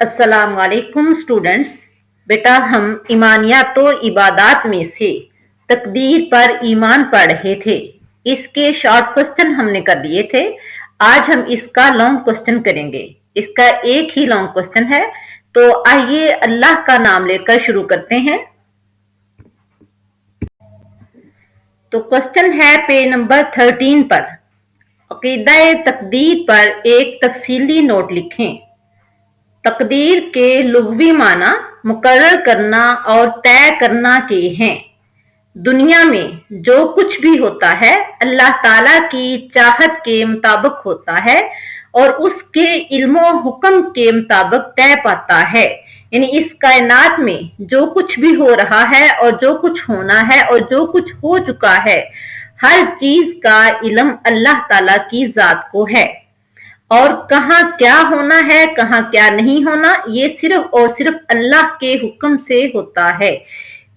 अस्सलाम वालेकुम स्टूडेंट्स। बेटा हम ईमानियात व इबादात में से तकदीर पर ईमान पढ़ रहे थे। इसके शॉर्ट क्वेश्चन हमने कर लिए थे। आज हम इसका लॉन्ग क्वेश्चन करेंगे। इसका एक ही लॉन्ग क्वेश्चन है, तो आइए अल्लाह का नाम लेकर शुरू करते हैं। तो क्वेश्चन है पेज नंबर 13 पर। अकीदा तकदीर पर एक तफसीली नोट लिखें। तकदीर के लुग़वी माना मुकर्रर करना और तय करना के हैं। दुनिया में जो कुछ भी होता है अल्लाह ताला की चाहत के मुताबिक होता है और उसके इल्म हुक्म के मुताबिक तय पाता है। यानी इस कायनात में जो कुछ भी हो रहा है और जो कुछ होना है और जो कुछ हो चुका है, हर चीज का इल्म अल्लाह ताला की जात को है। और कहाँ क्या होना है, कहाँ क्या नहीं होना, ये सिर्फ और सिर्फ अल्लाह के हुक्म से होता है।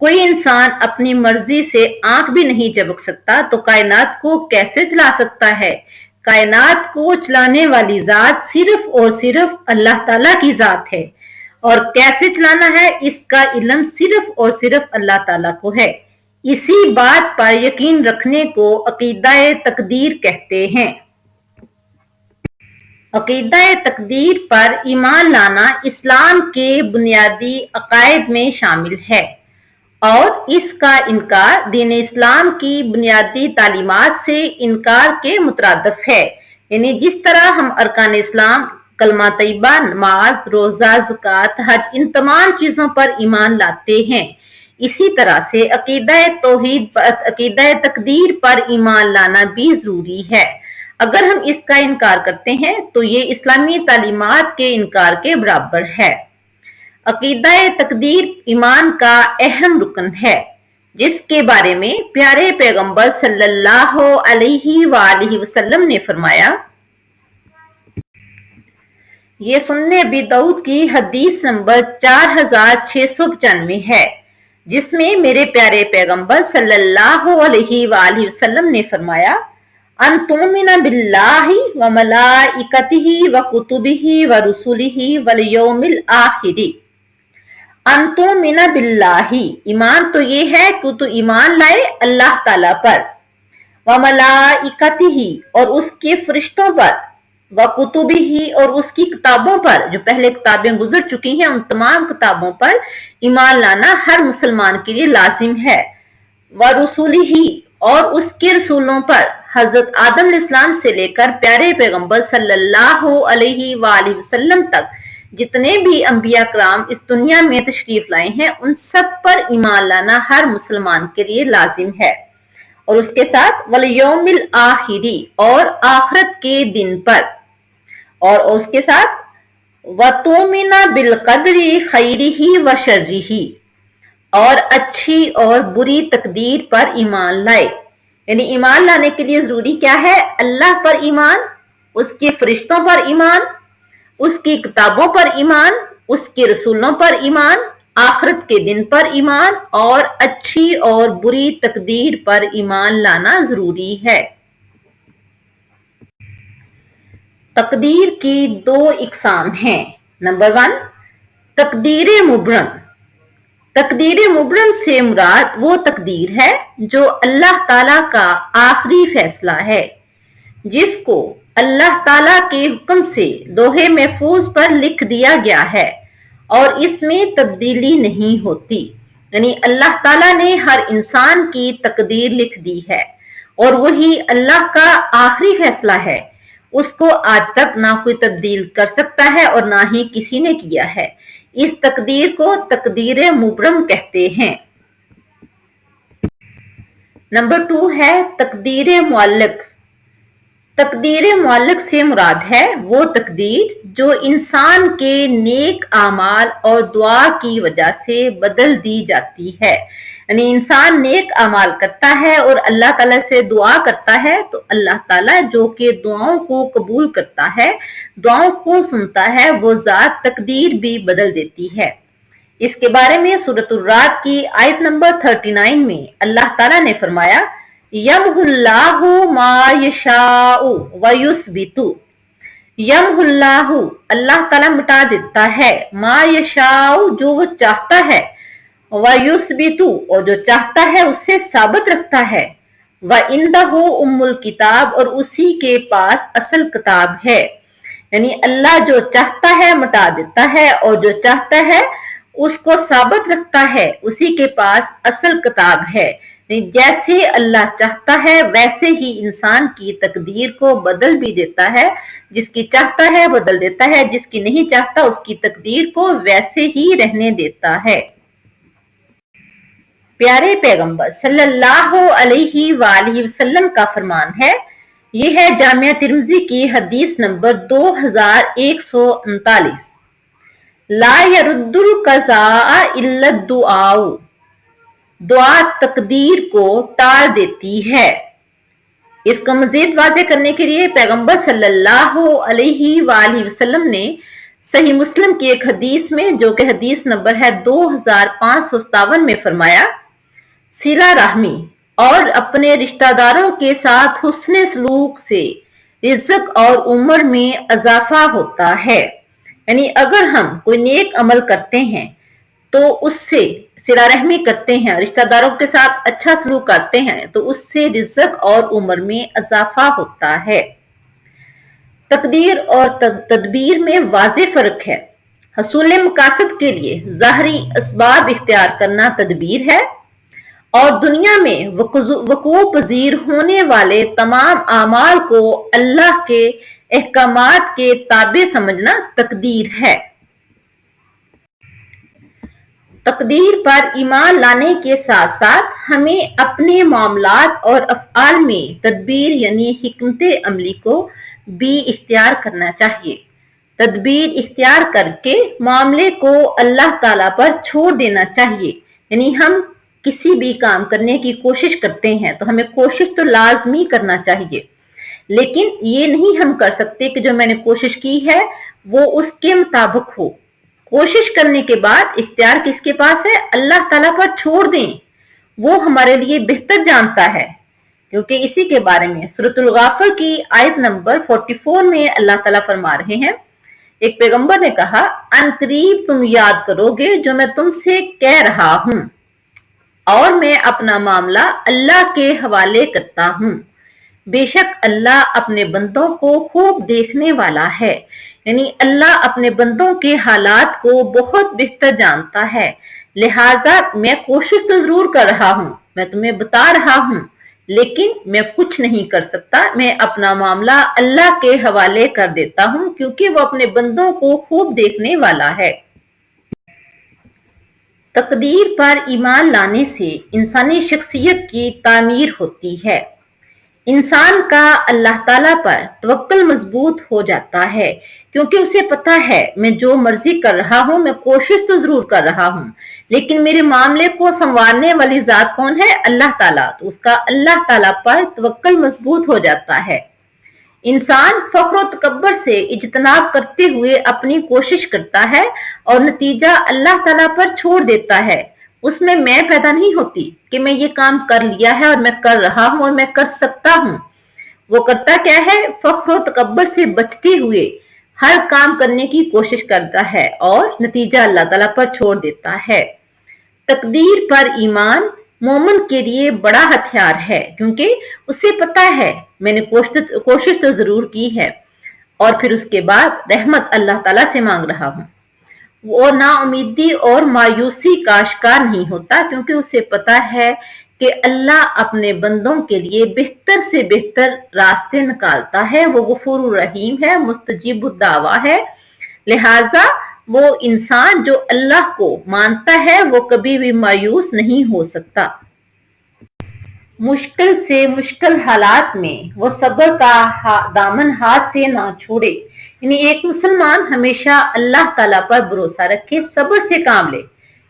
कोई इंसान अपनी मर्जी से आंख भी नहीं झपक सकता, तो कायनात को कैसे चला सकता है? कायनात को चलाने वाली जात सिर्फ और सिर्फ अल्लाह ताला की जात है, और कैसे चलाना है इसका इल्म सिर्फ और सिर्फ अल्लाह ताला को है। इसी बात पर यकीन रखने को अकीदा तकदीर कहते हैं। अकीदा तकदीर पर ईमान लाना इस्लाम के बुनियादी अकायद में शामिल है और इसका इनकार दीन इस्लाम की बुनियादी तालीमात से इनकार के मुतरादिफ है। यानी जिस तरह हम अरकान इस्लाम, कलमा तैयबा, नमाज, रोजा, ज़कात, हज, इन तमाम चीजों पर ईमान लाते हैं, इसी तरह से अकीदा तौहीद पर, अकीदा तकदीर पर ईमान लाना भी जरूरी है। अगर हम इसका इनकार करते हैं तो ये इस्लामी तालीमात के इनकार के बराबर है। अकीदा तकदीर ईमान का अहम रुकन है, जिसके बारे में प्यारे पैगंबर सल्लल्लाहु अलैहि वसल्लम ने फरमाया। ये सुन्ने अबी दाऊद की हदीस नंबर 4695 है, जिसमें मेरे प्यारे पैगंबर सल्लल्लाहु अलैहि वसल्लम ने फरमाया, अन तुमिना बिल्लाहि व मलाइकतिहि व कुतुबिहि व रुसुलिहि वल यौमिल आखिरी। अन तुमिना बिल्लाहि, ईमान तो ये है कि तो ईमान लाए अल्लाह ताला पर, व मलाइकतिहि, और उसके फरिश्तों पर, व कुतुबिही, और उसकी किताबों पर, जो पहले किताबें गुजर चुकी हैं उन तमाम किताबों पर ईमान लाना हर मुसलमान के लिए लाजिम है। व रुसुलिही, और उसके रसूलों पर, हजरत आदम अलैहिस्सलाम से लेकर प्यारे पैगंबर सल्लल्लाहु अलैहि वसल्लम तक जितने भी अंबिया कराम इस दुनिया में तशरीफ लाए हैं उन सब पर ईमान लाना हर मुसलमान के लिए लाजिम है। और उसके साथ वल यौमिल आखिरी, और आखिरत के दिन पर, और उसके साथ वतुमिना बिल कदरी खैरिही व शर्रिही, और अच्छी और बुरी तकदीर पर ईमान लाए। यानी ईमान लाने के लिए जरूरी क्या है? अल्लाह पर ईमान, उसके फरिश्तों पर ईमान, उसकी किताबों पर ईमान, उसके रसूलों पर ईमान, आखिरत के दिन पर ईमान, और अच्छी और बुरी तकदीर पर ईमान लाना जरूरी है। तकदीर की दो इकसाम हैं। नंबर 1, तकदीर मुबरम। तकदीर मुबरम से मुराद वो तकदीर है जो अल्लाह ताला का आखिरी फैसला है, जिसको अल्लाह ताला के हुक्म से लोहे महफूज पर लिख दिया गया है और इसमें तब्दीली नहीं होती। यानी अल्लाह ताला ने हर इंसान की तकदीर लिख दी है और वही अल्लाह का आखिरी फैसला है। उसको आज तक ना कोई तब्दील कर सकता है और ना ही किसी ने किया है। इस तकदीर को तकदीर मुबरम कहते हैं। नंबर 2 है तकदीर मुअल्लक। तकदीर मुअल्लक से मुराद है वो तकदीर जो इंसान के नेक आमाल और दुआ की वजह से बदल दी जाती है। यानी इंसान नेक अमाल करता है और अल्लाह ताला से दुआ करता है, तो अल्लाह ताला जो कि दुआओं को कबूल करता है, दुआओं को सुनता है, वो जात तकदीर भी बदल देती है। इसके बारे में सूरतुर रात की आयत नंबर 39 में अल्लाह ताला ने फरमाया, यमहुल्लाहु मा यशाउ व युस्बितु। यमहुल्लाहु अल्लाह ताला मिटा देता है, मा यशाउ जो वो चाहता है, व युस्बितु और जो चाहता है उससे साबित रखता है, व इंदहु उम्मुल किताब और उसी के पास असल किताब है। यानी अल्लाह जो चाहता है मिटा देता है और जो चाहता है उसको साबित रखता है, उसी के पास असल किताब है। जैसे अल्लाह चाहता है वैसे ही इंसान की तकदीर को बदल भी देता है, जिसकी चाहता है बदल देता है, जिसकी नहीं चाहता उसकी तकदीर को वैसे ही रहने देता है। प्यारे पैगंबर सल्लल्लाहु अलैहि वसल्लम का फरमान है, ये है जामिया तिर्मिज़ी की हदीस नंबर 2139, ला यरुद्दुल क़ज़ा इल्ला दुआउ, दुआ तकदीर को टाल देती है। इसको मजीद वाज़े करने के लिए पैगंबर सल्लल्लाहु अलैहि वसल्लम ने सही मुस्लिम की एक हदीस में, जो कि हदीस नंबर है 2557 में फरमाया, सिला रहमी और अपने रिश्तेदारों के साथ हुस्न सलूक से रिज़्क और उम्र में इजाफा होता है। यानी अगर हम कोई नेक अमल करते हैं तो उससे सिला रहमी करते हैं, रिश्तेदारों के साथ अच्छा सलूक करते हैं, तो उससे रिज़्क और उम्र में इजाफा होता है। तकदीर और तदबीर में वाज़े फर्क है। हसूल मकासद के लिए ज़ाहरी असबाब इख्तियार करना तदबीर है और दुनिया में वक़ूअ पज़ीर होने वाले तमाम आमाल को अल्लाह के अहकामात के ताबे समझना तकदीर है। तकदीर पर ईमान लाने के साथ साथ हमें अपने मामलात और अफ़आल में तदबीर यानी हिकमत अमली को भी इख्तियार करना चाहिए। तदबीर इख्तियार करके मामले को अल्लाह ताला पर छोड़ देना चाहिए। यानी हम किसी भी काम करने की कोशिश करते हैं तो हमें कोशिश तो लाजमी करना चाहिए, लेकिन ये नहीं हम कर सकते कि जो मैंने कोशिश की है वो उसके मुताबिक हो। कोशिश करने के बाद इख्तियार किसके पास है? अल्लाह ताला पर छोड़ दें, वो हमारे लिए बेहतर जानता है। क्योंकि इसी के बारे में सूरतुल गाफिर की आयत नंबर 44 में अल्लाह ताला फरमा रहे हैं, एक पैगंबर ने कहा, अनकरीब तुम याद करोगे जो मैं तुमसे कह रहा हूं और मैं अपना मामला अल्लाह के हवाले करता हूं। बेशक अल्लाह अपने बंदों को खूब देखने वाला है। यानी अल्लाह अपने बंदों के हालात को बहुत बेहतर जानता है। लिहाजा मैं कोशिश तो जरूर कर रहा हूं, मैं तुम्हें बता रहा हूं, लेकिन मैं कुछ नहीं कर सकता। मैं अपना मामला अल्लाह के हवाले कर देता हूं क्योंकि वो अपने बंदों को खूब देखने वाला है। तकदीर पर ईमान लाने से इंसानी शख्सियत की तामीर होती है। इंसान का अल्लाह ताला पर तवक्कुल मजबूत हो जाता है क्योंकि उसे पता है मैं जो मर्जी कर रहा हूं, मैं कोशिश तो जरूर कर रहा हूं, लेकिन मेरे मामले को संवारने वाली जात कौन है? अल्लाह ताला। तो उसका अल्लाह ताला पर तवक्कुल मजबूत हो जाता है। इंसान फख्र और तकब्बर से इज्तनाब करते हुए अपनी कोशिश करता है और नतीजा अल्लाह ताला पर छोड़ देता है। उसमें मैं पैदा नहीं होती कि मैं ये काम कर लिया है और मैं कर रहा हूं और मैं कर सकता हूं। वो करता क्या है? फख्र और तकब्बर से बचते हुए हर काम करने की कोशिश करता है और नतीजा अल्लाह ताला पर छोड़ देता है। तकदीर पर ईमान मोमिन के लिए बड़ा हथियार है क्योंकि उसे पता है मैंने कोशिश तो जरूर की है और फिर उसके बाद रहमत अल्लाह ताला से मांग रहा हूं। वो नाउमीदी और मायूसी का शिकार नहीं होता क्योंकि उसे पता है कि अल्लाह अपने बंदों के लिए बेहतर से बेहतर रास्ते निकालता है। वो गफूर रहीम है, मुस्तजीबुद दावा है। लिहाजा वो इंसान जो अल्लाह को मानता है वो कभी भी मायूस नहीं हो सकता। मुश्किल से मुश्किल हालात में वो सब्र का दामन हाथ से ना छोड़े। यानी एक मुसलमान हमेशा अल्लाह ताला पर भरोसा रखे, सब्र से काम ले,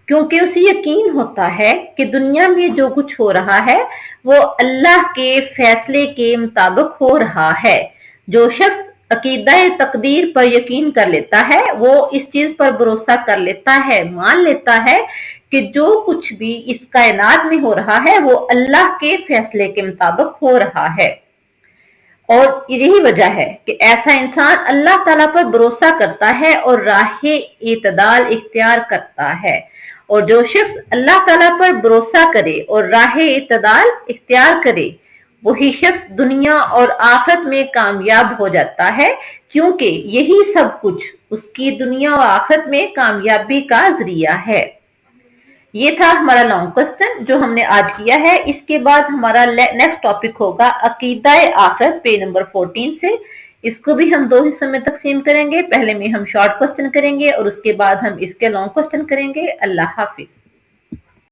क्योंकि उसे यकीन होता है कि दुनिया में जो कुछ हो रहा है वो अल्लाह के फैसले के मुताबिक हो रहा है। जो शख्स अकीदा तकदीर पर यकीन कर लेता है वो इस चीज पर भरोसा कर लेता है, मान लेता है कि जो कुछ भी इस कायनात में हो रहा है वो अल्लाह के फैसले के मुताबिक हो रहा है। اور یہی وجہ ہے کہ ایسا انسان اللہ تعالیٰ پر بھروسہ کرتا ہے اور راہ اعتدال اختیار کرتا ہے، اور جو شخص اللہ تعالیٰ پر بھروسہ کرے اور راہ اعتدال اختیار کرے وہی شخص دنیا اور آخرت میں کامیاب ہو جاتا ہے، کیونکہ یہی سب کچھ اس کی دنیا اور آخرت میں کامیابی کا ذریعہ ہے۔ یہ تھا ہمارا لانگ کوسچن جو ہم نے آج کیا ہے۔ اس کے بعد ہمارا نیکسٹ ٹاپک ہوگا عقیدہ آخرت، پیج نمبر 14 سے۔ اس کو بھی ہم 2 حصوں میں تقسیم کریں گے، پہلے میں ہم شارٹ کوسچن کریں گے اور اس کے بعد ہم اس کے لانگ کوسچن کریں گے۔ اللہ حافظ۔